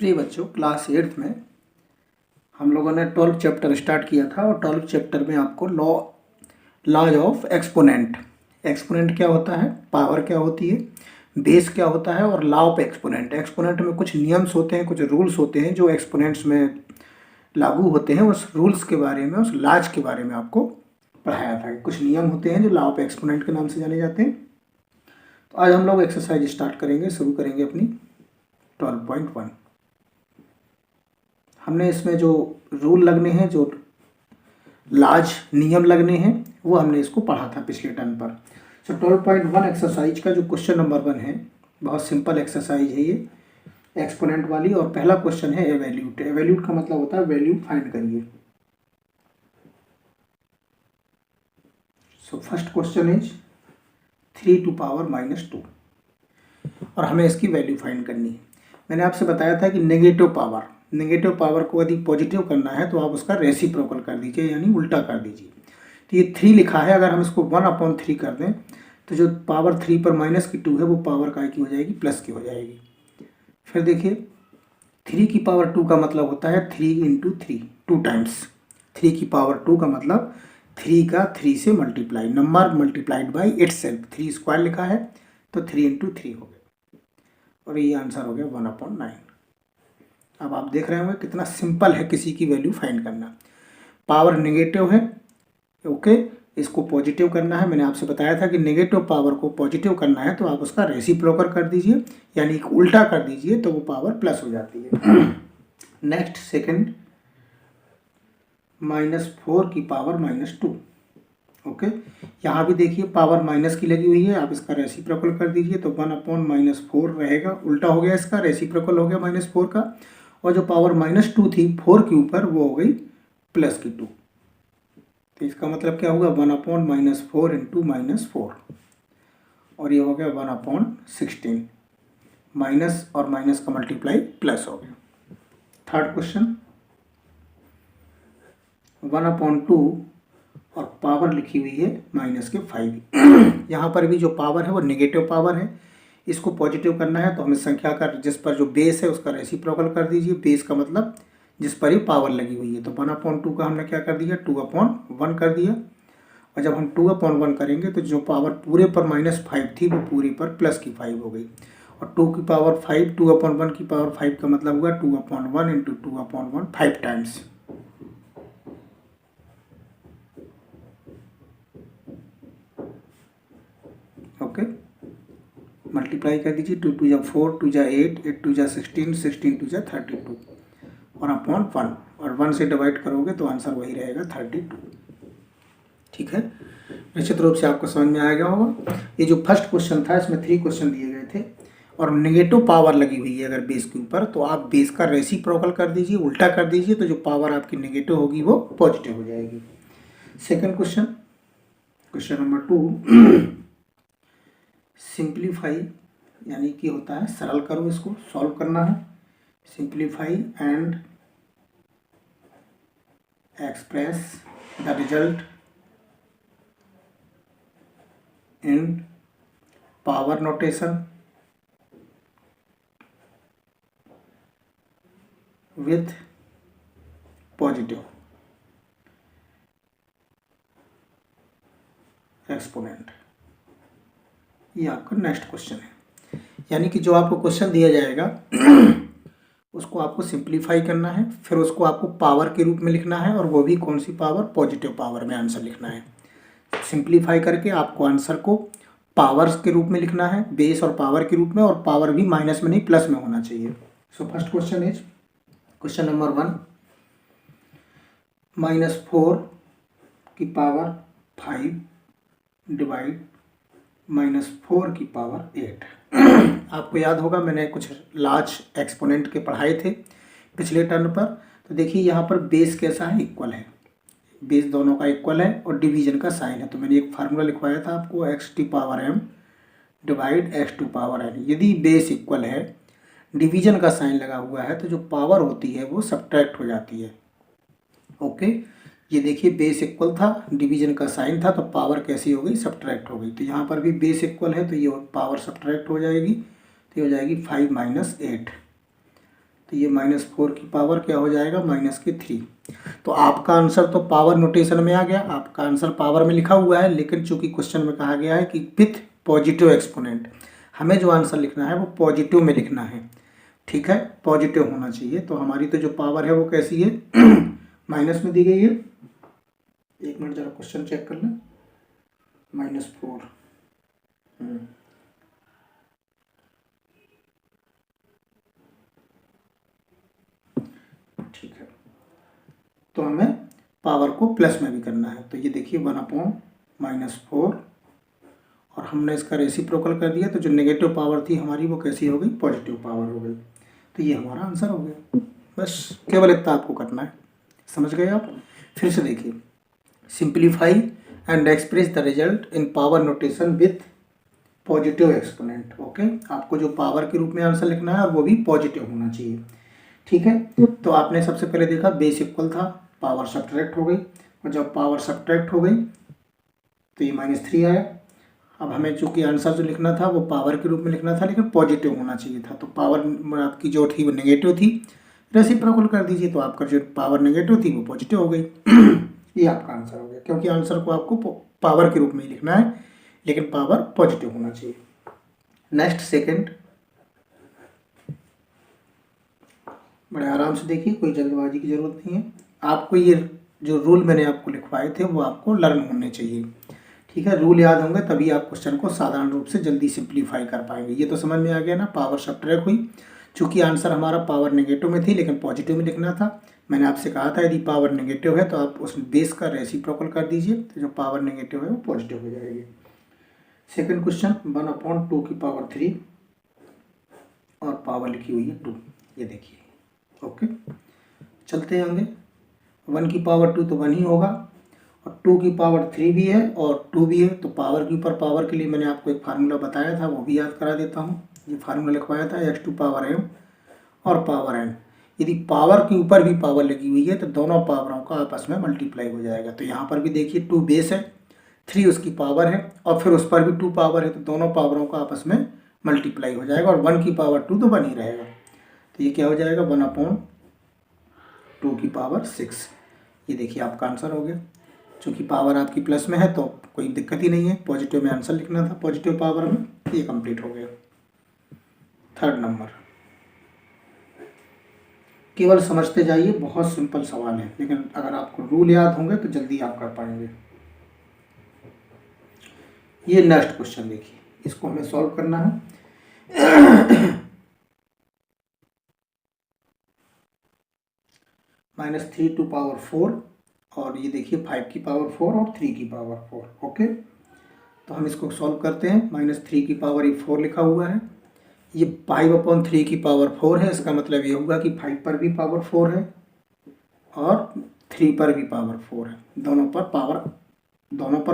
प्रिय बच्चों, class 8th में हम लोगों ने 12 चैप्टर स्टार्ट किया था और 12 चैप्टर में आपको लॉज ऑफ एक्सपोनेंट क्या होता है, पावर क्या होती है, बेस क्या होता है और लॉ ऑफ एक्सपोनेंट में कुछ नियम्स होते हैं, कुछ रूल्स होते हैं जो एक्सपोनेंट्स में लागू होते हैं। उस रूल्स के बारे में, उस लॉज के बारे में आपको पढ़ाया था। कुछ नियम होते हैं जो लॉ ऑफ एक्सपोनेंट के नाम से जाने जाते हैं। तो आज हम लोग एक्सरसाइज स्टार्ट करेंगे, शुरू करेंगे अपनी 12.1। हमने इसमें जो रूल लगने हैं, जो लार्ज नियम लगने हैं, वो हमने इसको पढ़ा था पिछले टर्म पर। सो 12.1 एक्सरसाइज का जो क्वेश्चन नंबर 1 है, बहुत सिंपल एक्सरसाइज है ये, एक्सपोनेंट वाली। और पहला क्वेश्चन है एवेल्यूट। एवेल्यूट का मतलब होता है वैल्यू फाइंड करिए। So first question is 3 to power -2 और हमें इसकी वैल्यू फाइंड करनी है। मैंने आपसे बताया था कि नेगेटिव पावर को यदि पॉजिटिव करना है तो आप उसका रेसिप्रोकल कर दीजिए, यानी उल्टा कर दीजिए। तो ये 3 लिखा है, अगर हम इसको 1/3 कर दें तो जो पावर 3 पर -2 है वो पावर काय की हो जाएगी, प्लस की हो जाएगी। फिर देखिए 3 की पावर 2 का मतलब होता है 3 × 3, 2 टाइम्स। 3 की पावर 2 का मतलब 3 का 3 से multiply, number multiplied by itself. 3 square लिखा है तो 3 × 3 हो गया और ये आंसर हो गया 1/9। अब आप देख रहे होंगे कितना सिंपल है किसी की वैल्यू फाइंड करना। पावर नेगेटिव है, ओके, इसको पॉजिटिव करना है। मैंने आपसे बताया था कि नेगेटिव पावर को पॉजिटिव करना है तो आप उसका रेसिप्रोकल कर दीजिए, यानी कि उल्टा कर दीजिए, तो वो पावर प्लस हो जाती है। नेक्स्ट सेकंड, -4 की पावर -2, ओके। यहाँ भी देखिए पावर माइनस की लगी हुई है, आप इसका रेसिप्रोकल कर दीजिए तो 1/-4 रहेगा, उल्टा हो गया, इसका रेसिप्रोकल हो गया -4 का। और जो पावर -2 थी 4 के ऊपर, वो हो गई +2। तो इसका मतलब क्या हुआ, 1/-4 × -4 और ये हो गया 1/16। माइनस और माइनस का मल्टीप्लाई प्लस हो गया। थर्ड क्वेश्चन 1/2 और पावर लिखी हुई है -5। यहाँ पर भी जो पावर है वो नेगेटिव पावर है, इसको पॉजिटिव करना है तो हमें संख्या का जिस पर जो बेस है उसका रेसिप्रोकल कर दीजिए। बेस का मतलब जिस पर ही पावर लगी हुई है, तो 1/2 का हमने क्या कर दिया, 2/1 कर दिया। और जब हम 2/1 करेंगे तो जो पावर पूरे पर -5 थी वो पूरे पर +5 हो गई। और 2 की पावर 5, 2/1 की पावर 5 का मतलब हुआ 2/1 × 2/1, 5 टाइम्स। ओके, मल्टीप्लाई कर दीजिए, 2 × 2 = 4, 2 × 8, 8 × 2 = 16, 16 × 2 = 32 और /1 और 1 से डिवाइड करोगे तो आंसर वही रहेगा 32। ठीक है, निश्चित रूप से आपको समझ में आ गया होगा। ये जो फर्स्ट क्वेश्चन था इसमें 3 क्वेश्चन दिए गए थे और नेगेटिव पावर लगी हुई है अगर बेस के ऊपर, तो आप बेस का रेसिप्रोकल कर दीजिए, उल्टा कर दीजिए, तो जो पावर आपकी नेगेटिव होगी वो पॉजिटिव हो जाएगी। Second question, question number 2, simplify यानी कि होता है सरल करो, इसको सॉल्व करना है। Simplify and express the result in power notation with positive exponent. ये आपका नेक्स्ट क्वेश्चन है, यानी कि जो आपको क्वेश्चन दिया जाएगा उसको आपको सिंप्लीफाई करना है, फिर उसको आपको पावर के रूप में लिखना है और वो भी कौन सी पावर, पॉजिटिव पावर में आंसर लिखना है। सिंप्लीफाई करके आपको आंसर को पावर्स के रूप में लिखना है, बेस और पावर के रूप में, और पावर भी माइनस में नहीं प्लस में होना चाहिए। सो first question is question number 1, -4 की पावर 5 डिवाइड -4 की पावर 8। आपको याद होगा मैंने कुछ लार्ज एक्सपोनेंट के पढ़ाए थे पिछले टर्म पर। तो देखिए यहाँ पर बेस कैसा है, इक्वल है, बेस दोनों का इक्वल है और डिवीजन का साइन है। तो मैंने एक फार्मूला लिखवाया था आपको, x⁻m डिवाइड x⁻n। यदि बेस इक्वल है, डिवीजन का साइन लगा हुआ है, तो जो पावर होती है वो सब्ट्रैक्ट हो जाती है। ओके, ये देखिए बेस इक्वल था, डिवीजन का साइन था, तो पावर कैसी हो गई, सब्ट्रैक्ट हो गई। तो यहाँ पर भी बेस इक्वल है तो ये पावर सब्ट्रैक्ट हो जाएगी, तो ये हो जाएगी 5 - 8। तो ये -4 की पावर क्या हो जाएगा, -3। तो आपका आंसर तो पावर नोटेशन में आ गया, आपका आंसर पावर में लिखा हुआ है, लेकिन चूंकि क्वेश्चन में कहा गया है कि विथ पॉजिटिव एक्सपोनेंट, हमें जो आंसर लिखना है वो पॉजिटिव में लिखना है। ठीक है, पॉजिटिव होना चाहिए। तो हमारी तो जो पावर है वो कैसी है, माइनस में दी गई है। एक मिनट जरा क्वेश्चन चेक कर लें। -4, ठीक है। तो हमें पावर को प्लस में भी करना है। तो ये देखिए 1/-4, और हमने इसका रेसिप्रोकल कर दिया, तो जो नेगेटिव पावर थी हमारी वो कैसी हो गई, पॉजिटिव पावर हो गई। तो ये हमारा आंसर हो गया। बस केवल इतना आपको करना है, समझ गए आप। फिर से देखिए, simplify and express the result in power notation with positive exponent. Okay, आपको जो पावर के रूप में आंसर लिखना है और वो भी पॉजिटिव होना चाहिए। ठीक है, तो आपने सबसे पहले देखा बेस इक्वल था, पावर सब्ट्रैक्ट हो गई, और जब पावर सब्ट्रैक्ट हो गई तो ये -3 आया। अब हमें चूंकि आंसर जो लिखना था वो पावर के रूप में लिखना था, लेकिन पॉजिटिव होना चाहिए था, तो पावर आपकी जो थी वो नेगेटिव थी, रेसिप्रोकल कर दीजिए, तो आपका जो पावर नेगेटिव थी वो पॉजिटिव हो गई। ये आपका आंसर हो गया, क्योंकि आंसर को आपको पावर के रूप में ही लिखना है, लेकिन पावर पॉजिटिव होना चाहिए। नेक्स्ट सेकंड, बड़े आराम से देखिए, कोई जल्दबाजी की जरूरत नहीं है। आपको ये जो रूल मैंने आपको लिखवाए थे वो आपको लर्न होने चाहिए। ठीक है, रूल याद होंगे तभी आप क्वेश्चन को साधारण रूप से जल्दी सिंप्लीफाई कर पाएंगे। ये तो समझ में आ गया ना, पावर सब्ट्रैक्ट हुई, चूंकि आंसर हमारा पावर नेगेटिव में थी लेकिन पॉजिटिव में लिखना था। मैंने आपसे कहा था यदि पावर नेगेटिव है तो आप उस बेस का रेसिप्रोकल कर दीजिए, तो जो पावर नेगेटिव है वो पॉजिटिव हो जाएगी। सेकंड क्वेश्चन, 1/2 और पावर लिखी हुई है 2, ये देखिए। ओके, चलते हैं आगे। 1/2 तो 1 ही होगा, और 2/3 भी है और 2 भी है, तो पावर के ऊपर पावर के लिए मैंने आपको एक फार्मूला बताया था, वो भी याद करा देता हूँ। ये फार्मूला लिखवाया था x⁴m और पावर n। यदि पावर के ऊपर भी पावर लगी हुई है तो दोनों पावरों का आपस में मल्टीप्लाई हो जाएगा। तो यहाँ पर भी देखिए 2 बेस है, 3 उसकी पावर है, और फिर उस पर भी 2 पावर है, तो दोनों पावरों का आपस में मल्टीप्लाई हो जाएगा, और 1/2 तो 1 ही रहेगा। तो ये क्या हो जाएगा, 1/2⁶। ये देखिए आपका आंसर हो गया। चूँकि पावर आपकी प्लस में है तो कोई दिक्कत ही नहीं है, पॉजिटिव में आंसर लिखना था, पॉजिटिव पावर में। ये कंप्लीट हो गया। थर्ड नंबर, केवल समझते जाइए, बहुत सिंपल सवाल है, लेकिन अगर आपको रूल याद होंगे तो जल्दी आप कर पाएंगे। ये नेक्स्ट क्वेश्चन देखिए, इसको हमें सॉल्व करना है। -3⁴ और ये देखिए 5⁴ और 3⁴। ओके, तो हम इसको सॉल्व करते हैं। -3⁴ लिखा हुआ है, ये 5/3⁴ है, इसका मतलब ये होगा कि 5 पर भी पावर 4 है और 3 पर भी पावर 4 है। दोनों पर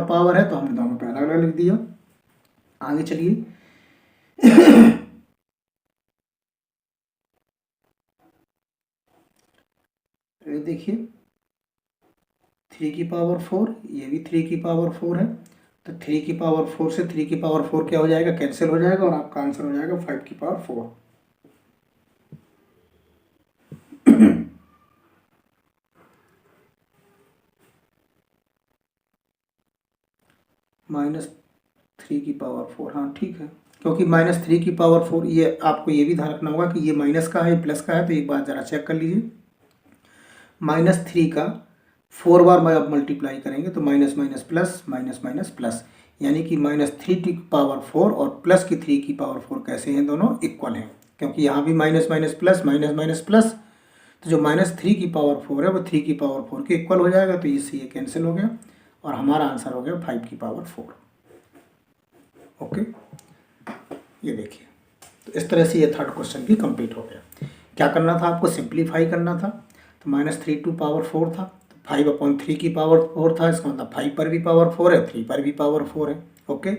पावर है, तो हमने दोनों पर अलग अलग लिख दिया। आगे चलिए। ये देखिए 3⁴, ये भी 3⁴ है, तो 3⁴ से 3⁴ क्या हो जाएगा, कैंसिल हो जाएगा, और आपका आंसर हो जाएगा 5⁴। -3⁴, हाँ ठीक है, क्योंकि -3⁴, ये आपको ये भी ध्यान रखना होगा कि ये माइनस का है, प्लस का है, तो एक बार ज़रा चेक कर लीजिए। -3 का 4 बार में आप मल्टीप्लाई करेंगे तो minus minus plus, minus minus plus, यानी कि -3⁴ और प्लस की 3⁴ कैसे हैं, दोनों इक्वल हैं, क्योंकि यहाँ भी minus minus plus, minus minus plus, तो जो -3⁴ है वो 3⁴ के इक्वल हो जाएगा, तो इससे ये कैंसिल हो गया, और हमारा आंसर हो गया 5⁴। ओके, ये देखिए, तो इस तरह से ये थर्ड क्वेश्चन भी कंप्लीट हो गया। क्या करना था आपको, सिंप्लीफाई करना था, तो -3⁴ था, तो 5/3⁴ था, इसका मतलब 5 पर भी पावर 4 है, 3 पर भी पावर 4 है। ओके,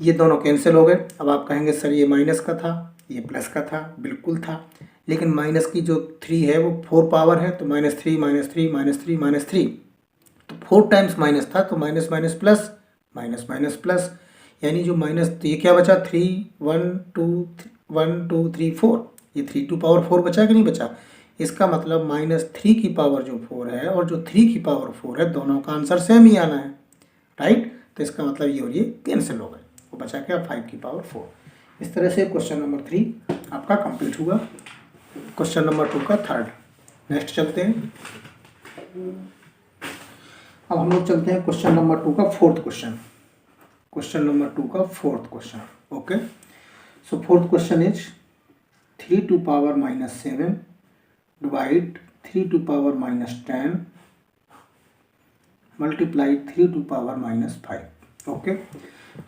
ये दोनों कैंसिल हो गए। अब आप कहेंगे सर ये माइनस का था, ये प्लस का था, बिल्कुल था, लेकिन माइनस की जो 3 है वो 4 पावर है, तो -3 -3 -3 -3, तो 4 टाइम्स माइनस था, तो minus minus plus, minus minus plus, यानी जो माइनस, तो ये क्या बचा, 3 1 2 1 2 3 4, ये 3 टू पावर 4 बचा कि नहीं बचा। इसका मतलब -3 की पावर जो 4 है और जो 3 की पावर 4 है, दोनों का आंसर सेम ही आना है, राइट। तो इसका मतलब ये और ये कैंसिल हो गए, वो बचा क्या 5 की पावर 4। इस तरह से क्वेश्चन नंबर 3 आपका कंप्लीट हुआ। क्वेश्चन नंबर 2 का थर्ड। नेक्स्ट चलते हैं। अब हम लोग चलते हैं क्वेश्चन नंबर 2 का फोर्थ क्वेश्चन। क्वेश्चन नंबर 2 का fourth question. Okay, so fourth question is 3 to power -7 divide 3 to power -10 multiply 3 to power -5। Okay,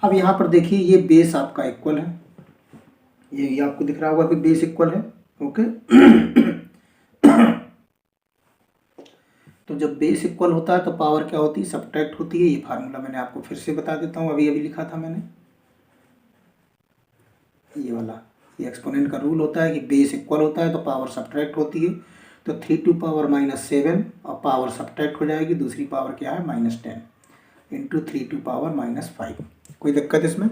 अब यहाँ पर देखिए ये बेस आपका इक्वल है, ये आपको दिख रहा होगा कि बेस इक्वल है। ओके तो जब बेस इक्वल होता है तो पावर क्या होती है, सब्ट्रैक्ट होती है। ये फार्मूला मैंने आपको फिर से बता देता हूँ, अभी अभी लिखा था मैंने, ये वाला, ये एक्सपोनेंट का रूल होता है कि बेस इक्वल होता है तो पावर सब्ट्रैक्ट होती है। तो 3 टू पावर -7 और पावर सब्ट्रैक्ट हो जाएगी, दूसरी पावर क्या है -10 इंटू 3 टू पावर -5। कोई दिक्कत इसमें,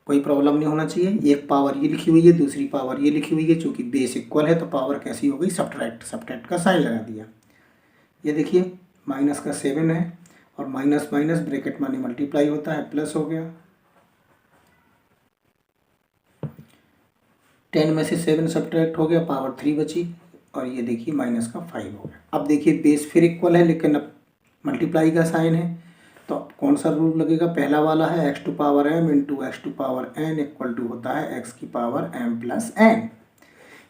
कोई प्रॉब्लम नहीं होना चाहिए। एक पावर ये लिखी हुई है, दूसरी पावर ये लिखी हुई है, चूँकि बेस इक्वल है तो पावर कैसी हो गई, सब्ट्रैक्ट। सब्ट्रैक्ट का साइन लगा दिया। ये देखिए माइनस का 7 है और माइनस माइनस ब्रैकेट माने मल्टीप्लाई होता है, प्लस हो गया। 10 में से 7 सब्ट्रैक्ट हो गया, पावर 3 बची और ये देखिए माइनस का 5 हो गया। अब देखिए बेस फिर इक्वल है लेकिन अब मल्टीप्लाई का साइन है, तो अब कौन सा रूल लगेगा, पहला वाला है x to power m into x to power n equal to होता है x की पावर m प्लस n।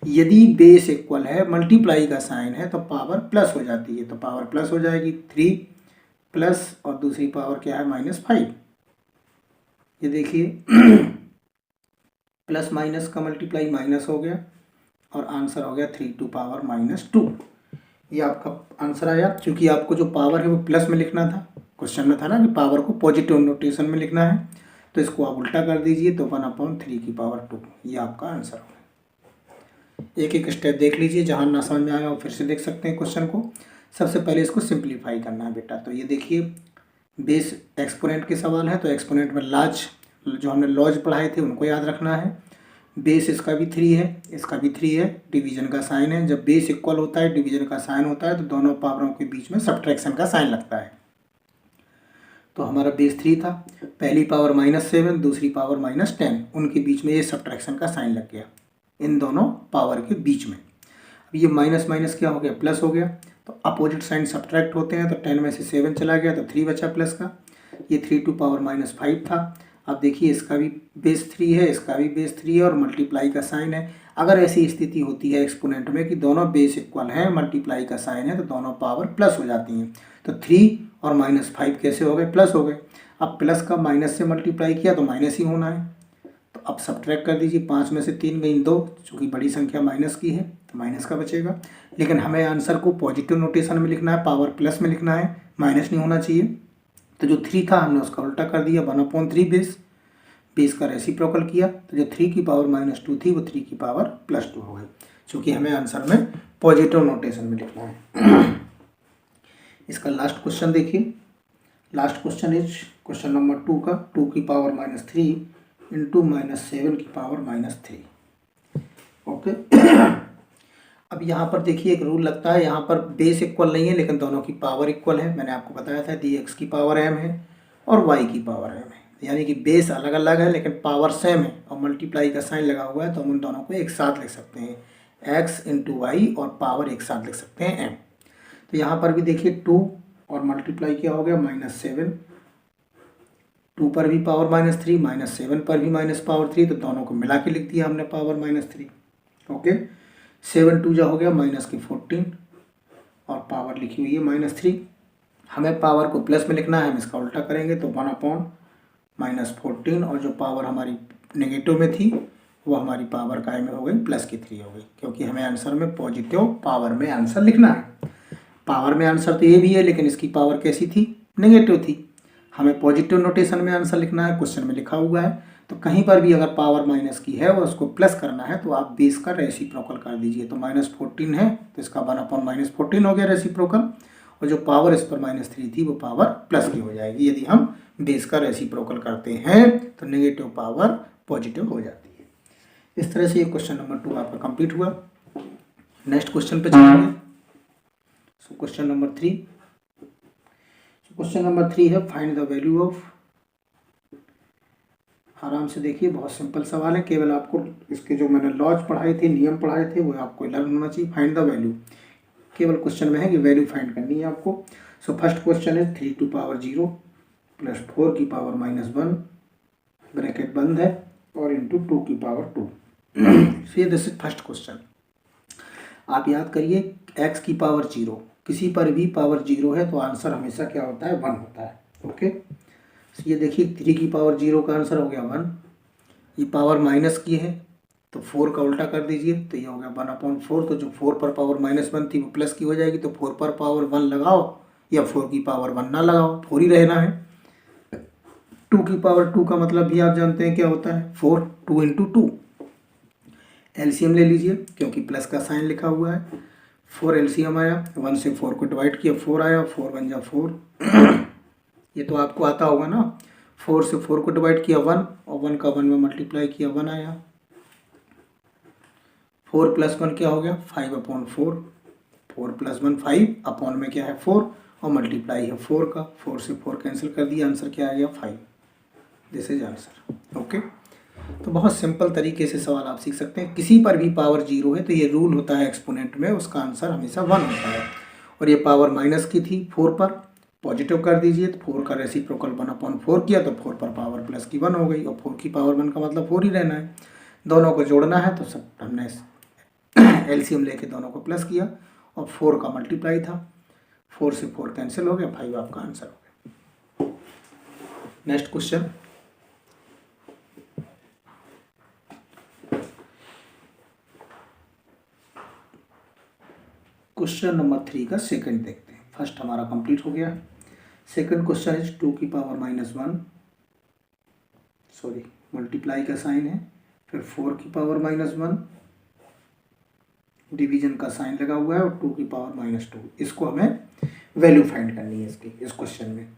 यदि बेस इक्वल है, मल्टीप्लाई का साइन है, तो पावर प्लस हो जाती है, तो पावर प्लस हो जाएगी 3 प्लस और दूसरी पावर क्या है -5। ये देखिए प्लस माइनस का मल्टीप्लाई माइनस हो गया और आंसर हो गया 3 टू पावर -2। ये आपका आंसर आया। क्योंकि आपको जो पावर है वो प्लस में लिखना था, क्वेश्चन में था ना कि पावर को पॉजिटिव नोटेशन में लिखना है, तो इसको आप उल्टा कर दीजिए तो 1/3 की पावर 2, ये आपका आंसर होगा। एक एक स्टेप देख लीजिए, जहाँ ना समझ में आया वो फिर से देख सकते हैं क्वेश्चन को। सबसे पहले इसको सिंप्लीफाई करना है बेटा। तो ये देखिए बेस एक्सपोनेंट के सवाल है, तो एक्सपोनेंट में लार्ज जो हमने लॉज पढ़ाए थे उनको याद रखना है। बेस इसका भी 3 है, इसका भी 3 है, डिवीजन का साइन है। जब बेस इक्वल होता है, डिवीजन का साइन होता है, तो दोनों पावरों के बीच में सब्ट्रैक्शन का साइन लगता है। तो हमारा बेस 3 था, पहली पावर -7, दूसरी पावर -10, उनके बीच में ये सब्ट्रैक्शन का साइन लग गया, इन दोनों पावर के बीच में। अब ये माइनस माइनस क्या हो गया, प्लस हो गया। तो अपोजिट साइन सब्ट्रैक्ट होते हैं, तो 10 में से 7 चला गया तो 3 बचा प्लस का। ये 3 टू पावर -5 था। अब देखिए इसका भी बेस 3 है, इसका भी बेस 3 है और मल्टीप्लाई का साइन है। अगर ऐसी स्थिति होती है एक्सपोनेंट में कि दोनों बेस इक्वल हैं, मल्टीप्लाई का साइन है, तो दोनों पावर प्लस हो जाती हैं। तो 3 और -5 कैसे हो गए, प्लस हो गए। अब प्लस का माइनस से मल्टीप्लाई किया तो माइनस ही होना है। तो अब सब्ट्रैक्ट कर दीजिए, 5 में से 3 गई 2, चूँकि बड़ी संख्या माइनस की है तो माइनस का बचेगा। लेकिन हमें आंसर को पॉजिटिव नोटेशन में लिखना है, पावर प्लस में लिखना है, माइनस नहीं होना चाहिए। तो जो 3 था हमने उसका उल्टा कर दिया, 1/3 बेस का रेसिप्रोकल किया, तो जो 3 की पावर -2 थी वो 3 की पावर +2 हो गई, क्योंकि हमें आंसर में पॉजिटिव नोटेशन में लिखना है। इसका लास्ट क्वेश्चन देखिए। Last question is question number 2 का 2 की पावर -3 इंटू -7 की पावर -3। ओके अब यहाँ पर देखिए एक रूल लगता है, यहाँ पर बेस इक्वल नहीं है लेकिन दोनों की पावर इक्वल है। मैंने आपको बताया था दी x की पावर m है और y की पावर m है, यानी कि बेस अलग अलग है लेकिन पावर सेम है और मल्टीप्लाई का साइन लगा हुआ है, तो हम उन दोनों को एक साथ लिख सकते हैं, x इंटू वाई, और पावर एक साथ लिख सकते हैं m। तो यहाँ पर भी देखिए 2 और मल्टीप्लाई क्या हो गया -7, 2 पर भी पावर -3, -7 पर भी माइनस पावर 3, तो दोनों को मिला के लिख दिया हमने पावर -3। ओके 7 2 जा हो गया -14 और पावर लिखी हुई है -3। हमें पावर को प्लस में लिखना है, हम इसका उल्टा करेंगे तो 1/-14 और जो पावर हमारी नेगेटिव में थी वो हमारी पावर काय में हो गई, प्लस की 3 हो गई, क्योंकि हमें आंसर में पॉजिटिव पावर में आंसर लिखना है। पावर में आंसर तो ये भी है लेकिन इसकी पावर कैसी थी, नेगेटिव थी। हमें पॉजिटिव नोटेशन में आंसर लिखना है, क्वेश्चन में लिखा हुआ है। तो कहीं पर भी अगर पावर माइनस की है और उसको प्लस करना है तो आप बेस का रेसिप्रोकल कर दीजिए। तो -14 है तो इसका 1/-14 हो गया रेसिप्रोकल, और जो पावर इस पर -3 थी वो पावर प्लस की हो जाएगी। यदि हम बेस का रेसिप्रोकल करते हैं तो नेगेटिव पावर पॉजिटिव हो जाती है। इस तरह से ये क्वेश्चन नंबर 2 आपका कंप्लीट हुआ। नेक्स्ट क्वेश्चन पे चलेंगे। So question number 3, question number 3 है फाइंड द वैल्यू ऑफ। आराम से देखिए, बहुत सिंपल सवाल है, केवल आपको इसके जो मैंने लॉज पढ़ाए थे, नियम पढ़ाए थे, वो आपको लर्न होना चाहिए। फाइंड द वैल्यू, केवल क्वेश्चन में है कि वैल्यू फाइंड करनी है आपको। सो फर्स्ट क्वेश्चन है 3 टू पावर 0 प्लस 4 की पावर -1 ब्रैकेट बंद है और इंटू 2 की power 2। So this is first question. आप याद करिए, x की पावर 0, किसी पर भी पावर 0 है तो आंसर हमेशा क्या होता है, 1 होता है। ओके, ये देखिए 3 की पावर 0 का आंसर हो गया 1। ये पावर माइनस की है तो 4 का उल्टा कर दीजिए तो ये हो गया 1/4। तो जो 4 पर पावर -1 थी वो प्लस की हो जाएगी, तो 4 पर पावर 1 लगाओ या 4 की पावर 1 ना लगाओ, 4 ही रहना है। 2 की पावर 2 का मतलब भी आप जानते हैं क्या होता है, 4। 2 इंटू 2 एलसीएम ले लीजिए, क्योंकि प्लस का साइन लिखा हुआ है। 4 एलसीएम आया, 1 से 4 को डिवाइड किया, 4 आया, 4 1 जा 4। ये तो आपको आता होगा ना, 4 से 4 को डिवाइड किया 1 और 1 का 1 में मल्टीप्लाई किया 1 आया। 4 + 1 क्या हो गया, 5/4। 4 + 1 5 अपॉन में क्या है 4 और मल्टीप्लाई है 4 का, 4 से 4 कैंसिल कर दिया, आंसर क्या आ गया 5। This is answer. ओके, तो बहुत सिंपल तरीके से सवाल आप सीख सकते हैं। किसी पर भी पावर 0 है तो ये रूल होता है एक्सपोनेंट में, उसका आंसर हमेशा 1 होता है। और ये पावर माइनस की थी, 4 पर पॉजिटिव कर दीजिए तो 4 का रेसिप्रोकल 1/4 किया तो 4 पर पावर प्लस की 1 हो गई, और 4 की पावर 1 का मतलब 4 ही रहना है। दोनों को जोड़ना है तो सब हमने एलसीएम लेके दोनों को प्लस किया और 4 का मल्टीप्लाई था, 4 से 4 कैंसिल हो गया, 5 आपका आंसर हो गया। नेक्स्ट क्वेश्चन, क्वेश्चन नंबर 3 का सेकंड देखते हैं। फर्स्ट हमारा कंप्लीट हो गया। सेकंड क्वेश्चन इज 2 की पावर -1, सॉरी मल्टीप्लाई का साइन है, फिर 4 की पावर -1, डिवीजन का साइन लगा हुआ है और 2 की पावर -2। इसको हमें वैल्यू फाइंड करनी है इसकी, इस क्वेश्चन में।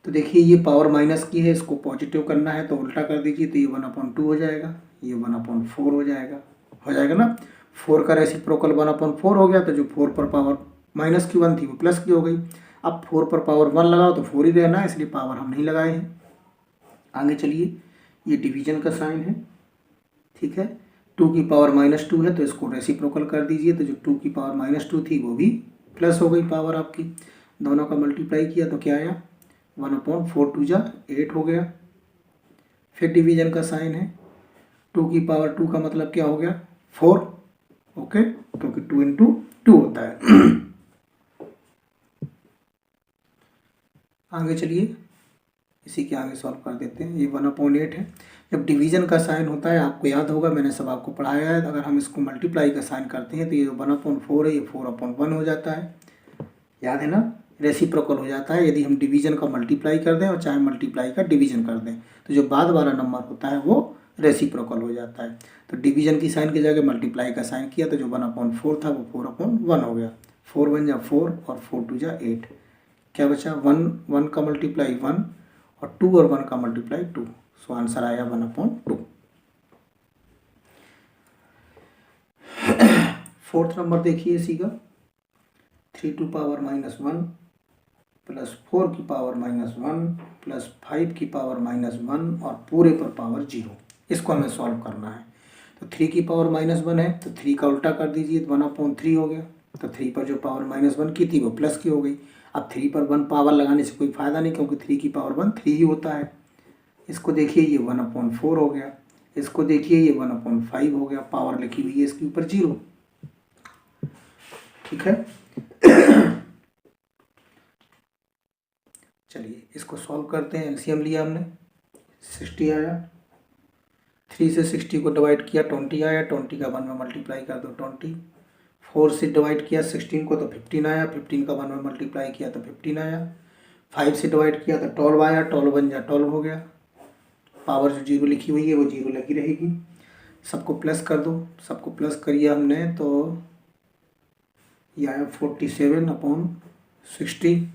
तो देखिए ये पावर माइनस की है, इसको पॉजिटिव करना है तो उल्टा कर दीजिए तो ये 1/2 हो जाएगा, ये 1/4 हो जाएगा ना। 4 का रेसिप्रोकल 1/4 हो गया, तो जो 4 पर पावर माइनस की 1 थी वो प्लस की हो गई। अब 4 पर पावर 1 लगाओ तो 4 ही रहना है, इसलिए पावर हम नहीं लगाए हैं। आगे चलिए, ये डिवीजन का साइन है, ठीक है। 2 की पावर -2 है तो इसको रेसिप्रोकल कर दीजिए, तो जो 2 की पावर -2 थी वो भी प्लस हो गई पावर आपकी। दोनों का मल्टीप्लाई किया तो क्या आया, 1/4 2 जा 8 हो गया। फिर डिवीजन का साइन है, 2 की पावर 2 का मतलब क्या हो गया 4। ओके, क्योंकि 2 इंटू 2 होता है। आगे चलिए, इसी के आगे सॉल्व कर देते हैं। ये 1/8 है। जब डिवीजन का साइन होता है, आपको याद होगा मैंने सब आपको पढ़ाया है, अगर हम इसको मल्टीप्लाई का साइन करते हैं तो ये 1/4 है, ये 4/1 हो जाता है, याद है ना, रेसिप्रोकल हो जाता है। यदि हम डिवीजन का मल्टीप्लाई कर दें और चाहे मल्टीप्लाई का डिवीजन कर दें तो जो बाद वाला नंबर होता है वो रेसिप्रोकल हो जाता है। तो डिवीजन की साइन की जगह मल्टीप्लाई का साइन किया तो जो 1/4 था वो 4/1 हो गया। 4 1 जा 4 और 4 2 जा 8, क्या बचा 1 का मल्टीप्लाई 1 और 2 और 1 का मल्टीप्लाई 2, सो आंसर आया 1/2। फोर्थ नंबर देखिए इसी का, 3 टू पावर -1 प्लस 4 की पावर -1 प्लस 5 की पावर -1 और पूरे पर पावर 0। इसको हमें सॉल्व करना है। तो 3 की पावर -1 है तो 3 का उल्टा कर दीजिए, 1/3 हो गया। तो 3 पर जो पावर -1 की थी वो प्लस की हो गई। अब 3 पर 1 पावर लगाने से कोई फ़ायदा नहीं, क्योंकि 3 की पावर 1 3 ही होता है। इसको देखिए ये 1/4 हो गया, इसको देखिए ये 1/5 हो गया, पावर लिखी हुई है इसके ऊपर 0, ठीक है। चलिए इसको सॉल्व करते हैं। एलसीएम लिया हमने, 60 आया, 3 से 60 को डिवाइड किया 20 आया, 20 का 1 में मल्टीप्लाई कर दो 20। 4 से डिवाइड किया 16 को तो 15 आया, 15 का 1 में मल्टीप्लाई किया तो 15 आया। 5 से डिवाइड किया तो 12 आया, 12 1 जा 12 हो गया। पावर जो 0 लिखी हुई है वो 0 लगी रहेगी। सबको प्लस कर दो, सबको प्लस करिए हमने तो यह आया 47/60,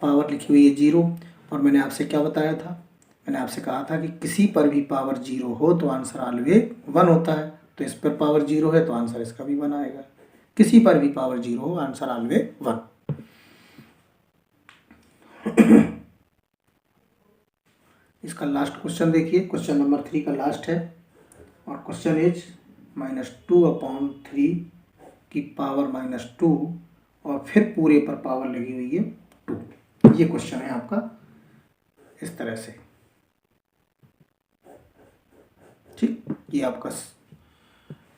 पावर लिखी हुई है 0। और मैंने आपसे क्या बताया था, मैंने आपसे कहा था कि किसी पर भी पावर 0 हो तो आंसर ऑलवेज 1 होता है। तो इस पर पावर 0 है तो आंसर इसका भी 1 आएगा। किसी पर भी पावर 0 हो, आंसर ऑलवेज 1। इसका लास्ट क्वेश्चन देखिए, क्वेश्चन नंबर 3 का लास्ट है और क्वेश्चन इज -2/3 की पावर -2 और फिर पूरे पर पावर लगी हुई है 2। ये क्वेश्चन है आपका इस तरह से। ठीक, ये आपका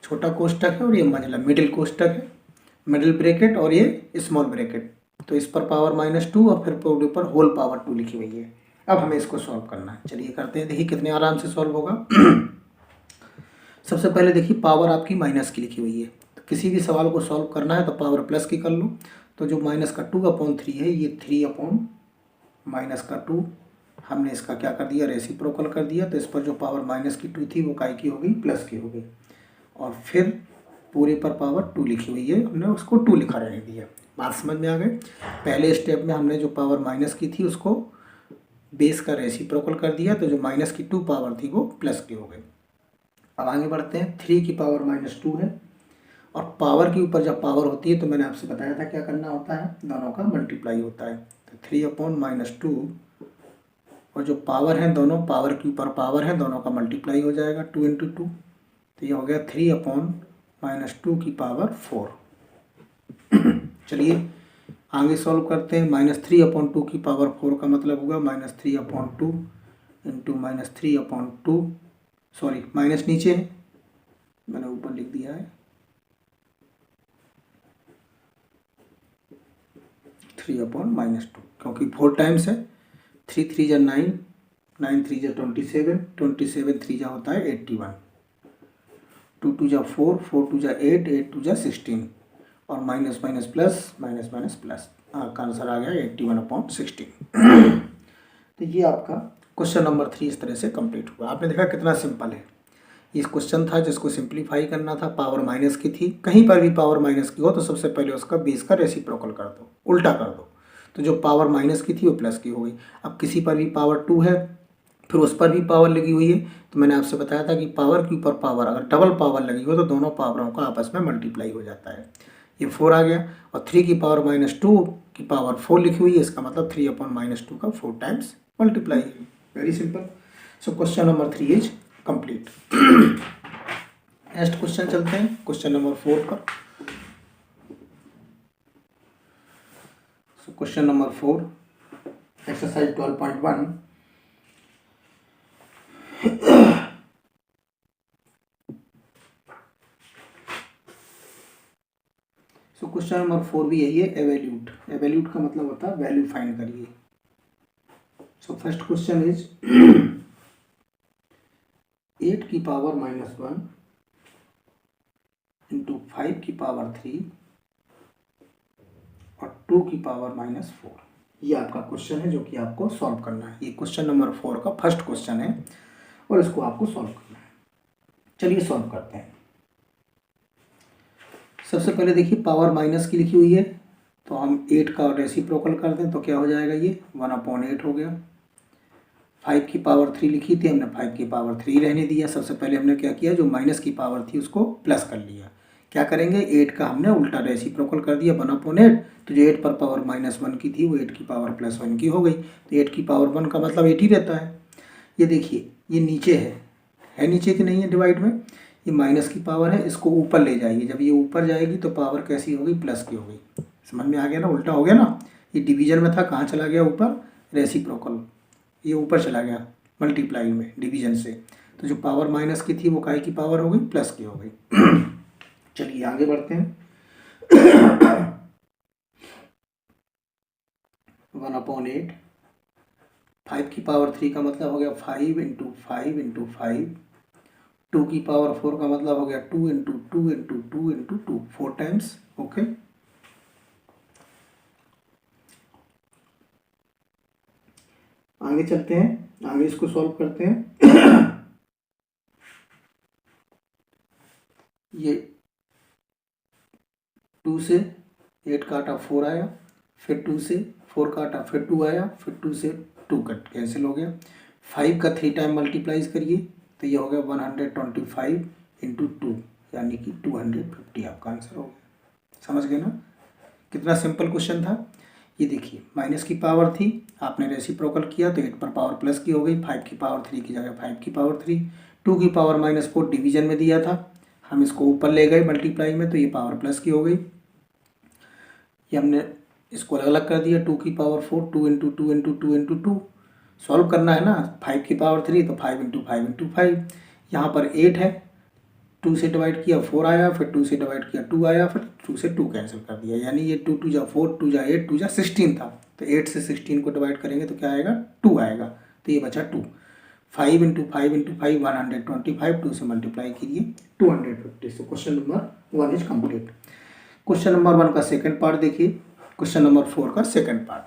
छोटा कोष्टक है और ये मतलब मिडिल कोष्टक है, मिडिल ब्रैकेट और ये स्मॉल ब्रैकेट। तो इस पर पावर -2 और फिर पूरे पर होल पावर 2 लिखी हुई है। अब हमें इसको सॉल्व करना है, चलिए करते हैं। देखिए कितने आराम से सॉल्व होगा। सबसे पहले देखिए पावर आपकी माइनस की लिखी हुई है, तो किसी भी सवाल को सॉल्व करना है तो पावर प्लस की कर लो। तो जो -2/3 है ये 3/-2 हमने इसका क्या कर दिया, रेसिप्रोकल कर दिया। तो इस पर जो पावर -2 थी वो काय की हो गई, प्लस की हो गई। और फिर पूरे पर पावर 2 लिखी हुई है, हमने उसको 2 लिखा रहने दिया। बात समझ में आ गई। पहले स्टेप में हमने जो पावर माइनस की थी उसको बेस का रेसिप्रोकल कर दिया, तो जो -2 पावर थी वो प्लस की हो गई। अब आगे बढ़ते हैं। 3 की पावर -2 है और पावर के ऊपर जब पावर होती है तो मैंने आपसे बताया था क्या करना होता है, दोनों का मल्टीप्लाई होता है। तो 3/-2 और जो पावर है दोनों पावर के ऊपर पावर है, दोनों का मल्टीप्लाई हो जाएगा 2 × 2। तो ये हो गया 3/-2 की पावर 4। चलिए आगे सॉल्व करते हैं। -3/2 की पावर 4 का मतलब होगा -3/2 इंटू -3/2, सॉरी माइनस नीचे है, मैंने ऊपर लिख दिया है 3/-2, क्योंकि 4 टाइम्स है। 3 × 3 = 9, 9 × 3 = 27, 27 3 जा होता है 81, 2 × 2 = 4, 4 × 2 = 8, 8 × 2 = 16 और minus minus plus minus minus plus, का आंसर आ गया 81/16। तो ये आपका क्वेश्चन नंबर 3 इस तरह से कंप्लीट हुआ। आपने देखा कितना सिंपल है। ये क्वेश्चन था जिसको सिंप्लीफाई करना था, पावर माइनस की थी। कहीं पर भी पावर माइनस की हो तो सबसे पहले उसका बेस का रेसिप्रोकल कर दो, उल्टा कर दो। तो जो पावर माइनस की थी वो प्लस की हो गई। अब किसी पर भी पावर 2 है फिर उस पर भी पावर लगी हुई है, तो मैंने आपसे बताया था कि पावर के ऊपर पावर अगर डबल पावर लगी हो तो दोनों पावरों का आपस में मल्टीप्लाई हो जाता है। ये 4 आ गया और 3 की पावर -2 की पावर 4 लिखी हुई है, इसका मतलब 3/-2 का 4 टाइम्स मल्टीप्लाई है। Very simple. So question number 3 is complete. Next question चलते हैं, क्वेश्चन नंबर 4 पर। So question number 4, exercise 12.1। So question number 4 भी यही है, एवेल्यूट। एवेल्यूट का मतलब होता है वैल्यू फाइंड करिए। सो फर्स्ट क्वेश्चन इज 8 की पावर -1 इंटू 5 की पावर 3 और 2 की पावर -4। ये आपका क्वेश्चन है जो कि आपको सॉल्व करना है। ये क्वेश्चन नंबर 4 का फर्स्ट क्वेश्चन है और इसको आपको सॉल्व करना है। चलिए सॉल्व करते हैं। सबसे पहले देखिए पावर माइनस की लिखी हुई है, तो हम 8 का रेसिप्रोकल कर दें तो क्या हो जाएगा, ये 1/8 हो गया। 5 की पावर 3 लिखी थी हमने, 5 की पावर 3 रहने दिया। सबसे पहले हमने क्या किया, जो माइनस की पावर थी उसको प्लस कर लिया। क्या करेंगे, 8 का हमने उल्टा रेसिप्रोकल कर दिया 1/8, तो जो 8 पर पावर -1 की थी वो 8 की पावर +1 की हो गई। तो 8 की पावर 1 का मतलब 8 ही रहता है। ये देखिए ये नीचे है नीचे कि नहीं है डिवाइड में, ये माइनस की पावर है, इसको ऊपर ले जाएगी। जब ये ऊपर जाएगी तो पावर कैसी हो गई, प्लस की हो गई। समझ में आ गया ना, उल्टा हो गया ना। ये डिवीजन में था, कहाँ चला गया ऊपर, रेसिप्रोकल, ये ऊपर चला गया मल्टीप्लाई में डिवीजन से। तो जो पावर माइनस की थी वो काय की पावर हो गई, प्लस की हो गई। चलिए आगे बढ़ते हैं। 1/8, 5 की पावर 3 का मतलब हो गया 5 × 5 × 5, 2 की पावर 4 का मतलब हो गया 2 × 2 × 2 × 2, 4 टाइम्स। ओके, आगे चलते हैं, आगे इसको सॉल्व करते हैं। ये 2 से 8 काटा 4 आया, फिर 2 से 4 काटा, फिर 2 आया, फिर 2 से 2 कट कैंसिल हो गया। 5 का 3 टाइम मल्टीप्लाइज करिए तो ये हो गया 125 × 2, यानी कि 250 आपका आंसर हो गया। समझ गए ना, कितना सिंपल क्वेश्चन था। ये देखिए माइनस की पावर थी, आपने रेसिप्रोकल किया तो 8 पर पावर प्लस की हो गई, 5 की पावर 3 की जगह 5 की पावर 3, 2 की पावर -4 डिवीजन में दिया था, हम इसको ऊपर ले गए मल्टीप्लाई में तो ये पावर प्लस की हो गई। ये हमने इसको अलग अलग कर दिया, 2 की power 4, 2 into 2 into 2 into 2, solve करना है ना, 5 की पावर 3 तो 5 इंटू 5 इंटू 5, यहाँ पर 8 है, 2 से डिवाइड किया 4 आया, फिर 2 से डिवाइड किया 2 आया, फिर 2 से 2 कैंसिल कर दिया, यानी ये 2 2 जा 4, 2 जा 8, 2 जा 16 था, तो 8 से 16 को डिवाइड करेंगे तो क्या आएगा 2 आएगा, तो ये बचा 2। 5 इंटू 5 इंटू 5 125, 2 से मल्टीप्लाई कीजिए 250। So question number 1 is complete. Question number 1 का सेकंड पार्ट देखिए, क्वेश्चन नंबर 4 का second part.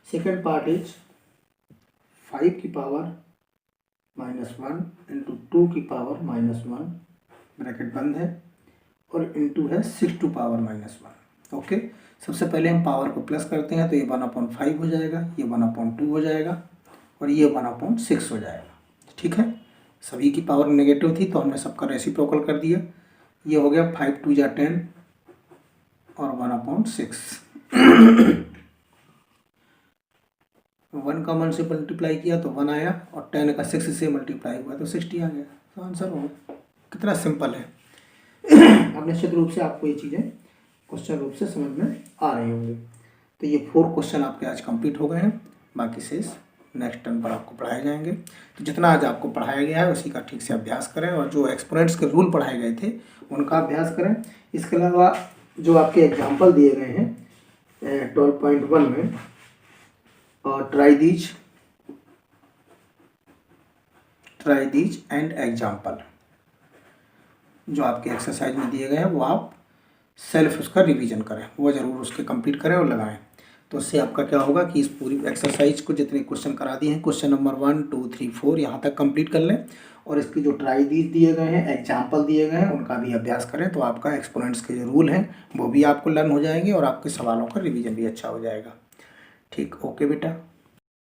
Second part is 5 की पावर -1 इंटू 2 की पावर -1, ब्रैकेट बंद है, और इंटू है 6 टू पावर -1। ओके, सबसे पहले हम पावर को प्लस करते हैं तो ये 1/5 हो जाएगा, ये 1/2 हो जाएगा, और ये 1/6 हो जाएगा। ठीक है, सभी की पावर नेगेटिव थी तो हमने सबका रेसिप्रोकल कर दिया, ये हो गया 5 2 जा 10 और 1/6। 1 का 1 से मल्टीप्लाई किया तो 1 आया, और 10 का 6 से मल्टीप्लाई हुआ तो 60 आ गया, तो आंसर हो गया। कितना सिंपल है। अब निश्चित रूप से आपको ये चीज़ें क्वेश्चन रूप से समझ में आ रही होंगी। तो ये 4 क्वेश्चन आपके आज कंप्लीट हो गए हैं, बाकी शेष नेक्स्ट टर्म पर आपको पढ़ाए जाएंगे। तो जितना आज आपको पढ़ाया गया है उसी का ठीक से अभ्यास करें, और जो एक्सपोनेंट्स के रूल पढ़ाए गए थे उनका अभ्यास करें। इसके अलावा जो आपके एग्जाम्पल दिए गए हैं 12.1 में, और ट्राई दीज एंड एग्जाम्पल जो आपके एक्सरसाइज में दिए गए हैं वो आप सेल्फ उसका रिवीजन करें, वो ज़रूर उसके कंप्लीट करें और लगाएं। तो उससे आपका क्या होगा कि इस पूरी एक्सरसाइज को जितने क्वेश्चन करा दिए हैं, क्वेश्चन नंबर 1 2 3 4 यहाँ तक कंप्लीट कर लें, और इसकी जो ट्राई दीज दिए गए हैं, एग्जाम्पल दिए गए हैं, उनका भी अभ्यास करें। तो आपका एक्सपोनेंट्स के जो रूल हैं वो भी आपको लर्न हो जाएंगे, और आपके सवालों का रिविजन भी अच्छा हो जाएगा। ठीक, ओके बेटा।